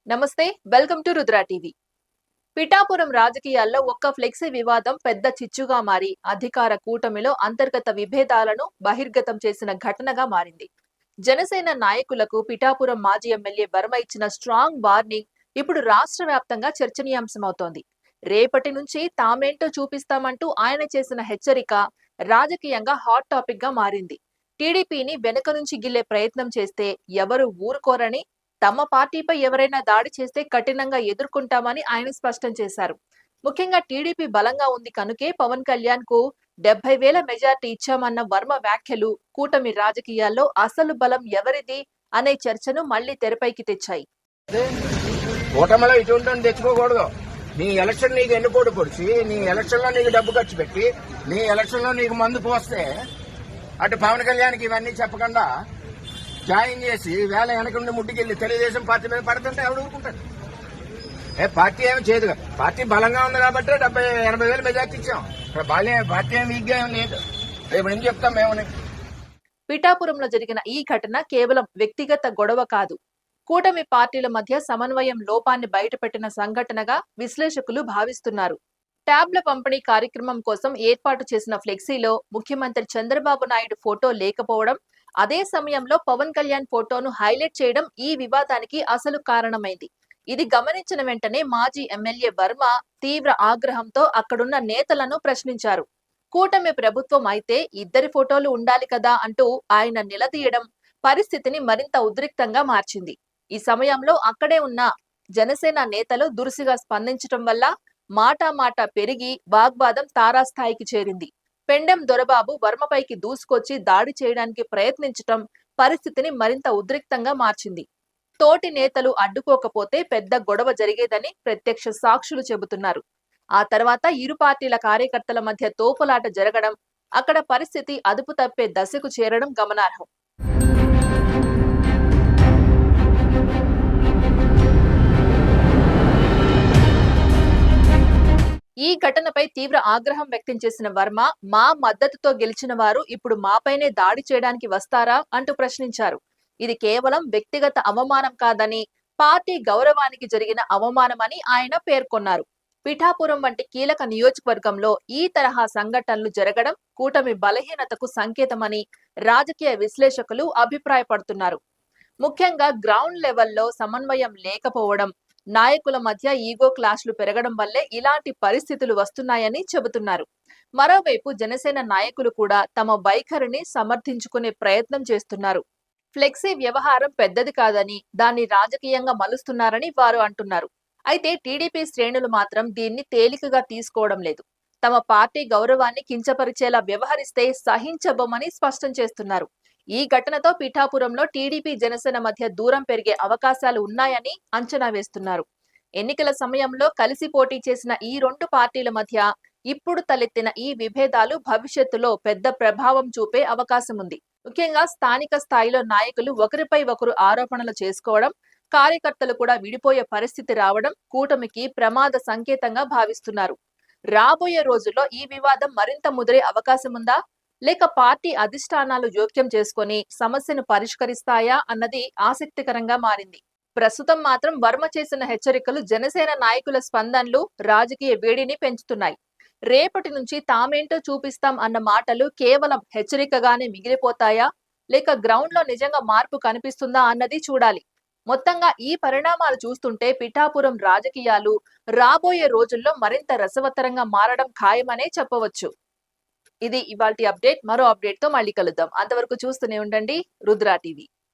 నమస్తే, welcome to Rudra TV. Pithapuram రాజకీయాల్లో ఒక్క ఫ్లెక్సీ వివాదం పెద్ద చిచ్చుగా మారి అధికార కూటమిలో అంతర్గత విభేదాలను బహిర్గతం చేసిన ఘటనగా మారింది. జనసేన నాయకులకు పిఠాపురం మాజీ ఎమ్మెల్యే వర్మ ఇచ్చిన స్ట్రాంగ్ వార్నింగ్ ఇప్పుడు రాష్ట్ర వ్యాప్తంగా చర్చనీయాంశమవుతోంది. రేపటి నుంచి తామేంటో చూపిస్తామంటూ ఆయన చేసిన హెచ్చరిక రాజకీయంగా హాట్ టాపిక్ గా మారింది. టీడీపీని వెనుక నుంచి గిల్లే ప్రయత్నం చేస్తే ఎవరు ఊరుకోరని, తమ పార్టీపై ఎవరైనా దాడి చేస్తే కఠినంగా ఎదుర్కొంటామని ఆయన స్పష్టం చేశారు. ముఖ్యంగా టీడీపీ బలంగా ఉంది కనుకే పవన్ కళ్యాణ్ కు 70,000 మెజార్టీ ఇచ్చామన్న వర్మ వ్యాఖ్యలు కూటమి రాజకీయాల్లో అసలు బలం ఎవరిది అనే చర్చను మళ్లీ తెరపైకి తెచ్చాయి. కూటమిలో ఇటువంటి తెచ్చుకోకూడదు. నీ ఎలక్షన్ నీకు ఎన్నుకోడు పొడిచి, నీ ఎలక్షన్ లో నీకు డబ్బు ఖర్చు పెట్టి, నీ ఎలక్షన్ లో నీకు మందు పోస్తే అటు పవన్ కళ్యాణ్కి ఇవన్నీ చెప్పకుండా జాయిన్ చేసి వేళ వెనకుండి ముట్టికెళ్ళి తెలుగుదేశం పార్టీ మీద పడుతుంటే ఎవడు ఊరుకుంటాడు? పార్టీ ఏమి చేయదు కదా. పార్టీ బలంగా ఉంది కాబట్టి 70,000 మెజార్టీ ఇచ్చాం. పార్టీ ఏమి వీక్గా ఏం లేదు. రేపు నుంచి చెప్తాం మేమని. పిఠాపురంలో జరిగిన ఈ ఘటన కేవలం వ్యక్తిగత గొడవ కాదు, కూటమి పార్టీల మధ్య సమన్వయం లోపాన్ని బయటపెట్టిన సంఘటనగా విశ్లేషకులు భావిస్తున్నారు. ట్యాబ్ల పంపిణీ కార్యక్రమం కోసం ఏర్పాటు చేసిన ఫ్లెక్సీలో ముఖ్యమంత్రి చంద్రబాబు నాయుడు ఫోటో లేకపోవడం, అదే సమయంలో పవన్ కళ్యాణ్ ఫోటోను హైలైట్ చేయడం ఈ వివాదానికి అసలు కారణమైంది. ఇది గమనించిన వెంటనే మాజీ ఎమ్మెల్యే వర్మ తీవ్ర ఆగ్రహంతో అక్కడున్న నేతలను ప్రశ్నించారు. కూటమి ప్రభుత్వం అయితే ఇద్దరి ఫోటోలు ఉండాలి కదా అంటూ ఆయన నిలదీయడం పరిస్థితిని మరింత ఉద్రిక్తంగా మార్చింది. ఈ సమయంలో అక్కడే ఉన్న జనసేన నేతలు దురుసుగా స్పందించడం వల్ల మాట పెరిగి వాగ్వాదం తారాస్థాయికి చేరింది. పెండెం దొరబాబు వర్మపైకి దూసుకొచ్చి దాడి చేయడానికి ప్రయత్నించటం పరిస్థితిని మరింత ఉద్రిక్తంగా మార్చింది. తోటి నేతలు అడ్డుకోకపోతే పెద్ద గొడవ జరిగేదని ప్రత్యక్ష సాక్షులు చెబుతున్నారు. ఆ తర్వాత ఇరు పార్టీల కార్యకర్తల మధ్య తోపులాట జరగడం, అక్కడ పరిస్థితి అదుపు తప్పే దశకు చేరడం గమనార్హం. ఈ ఘటనపై తీవ్ర ఆగ్రహం వ్యక్తం చేసిన వర్మ, మా మద్దతుతో గెలిచిన వారు ఇప్పుడు మాపైనే దాడి చేయడానికి వస్తారా అంటూ ప్రశ్నించారు. ఇది కేవలం వ్యక్తిగత అవమానం కాదని, పార్టీ గౌరవానికి జరిగిన అవమానమని ఆయన పేర్కొన్నారు. పిఠాపురం వంటి కీలక నియోజకవర్గంలో ఈ తరహా సంఘటనలు జరగడం కూటమి బలహీనతకు సంకేతమని రాజకీయ విశ్లేషకులు అభిప్రాయపడుతున్నారు. ముఖ్యంగా గ్రౌండ్ లెవెల్లో సమన్వయం లేకపోవడం, నాయకుల మధ్య ఈగో క్లాష్లు పెరగడం వల్లే ఇలాంటి పరిస్థితులు వస్తున్నాయని చెబుతున్నారు. మరోవైపు జనసేన నాయకులు కూడా తమ వైఖరిని సమర్థించుకునే ప్రయత్నం చేస్తున్నారు. ఫ్లెక్సీ వ్యవహారం పెద్దది కాదని, దాన్ని రాజకీయంగా మలుస్తున్నారని వారు అంటున్నారు. అయితే టీడీపీ శ్రేణులు మాత్రం దీన్ని తేలికగా తీసుకోవడం లేదు. తమ పార్టీ గౌరవాన్ని కించపరిచేలా వ్యవహరిస్తే సహించబోమని స్పష్టం చేస్తున్నారు. ఈ ఘటనతో పిఠాపురంలో టీడీపీ జనసేన మధ్య దూరం పెరిగే అవకాశాలు ఉన్నాయని అంచనా వేస్తున్నారు. ఎన్నికల సమయంలో కలిసి పోటీ చేసిన ఈ రెండు పార్టీల మధ్య ఇప్పుడు తలెత్తిన ఈ విభేదాలు భవిష్యత్తులో పెద్ద ప్రభావం చూపే అవకాశం ఉంది. ముఖ్యంగా స్థానిక స్థాయిలో నాయకులు ఒకరిపై ఒకరు ఆరోపణలు చేసుకోవడం, కార్యకర్తలు కూడా విడిపోయే పరిస్థితి రావడం కూటమికి ప్రమాద సంకేతంగా భావిస్తున్నారు. రాబోయే రోజుల్లో ఈ వివాదం మరింత ముదిరే అవకాశం ఉందా, లేక పార్టీ అధిష్టానాలు జోక్యం చేసుకుని సమస్యను పరిష్కరిస్తాయా అన్నది ఆసక్తికరంగా మారింది. ప్రస్తుతం మాత్రం వర్మ చేసిన హెచ్చరికలు జనసేన నాయకుల స్పందనలు రాజకీయ వేడిని పెంచుతున్నాయి. రేపటి నుంచి తామేంటో చూపిస్తాం అన్న మాటలు కేవలం హెచ్చరికగానే మిగిలిపోతాయా, లేక గ్రౌండ్ లో నిజంగా మార్పు కనిపిస్తుందా అన్నది చూడాలి. మొత్తంగా ఈ పరిణామాలు చూస్తుంటే పిఠాపురం రాజకీయాలు రాబోయే రోజుల్లో మరింత రసవత్తరంగా మారడం ఖాయమనే చెప్పవచ్చు. ఇది ఇవాల్టి అప్డేట్. మరో అప్డేట్ తో మళ్ళీ కలుద్దాం. అంతవరకు చూస్తూనే ఉండండి రుద్రా టీవీ.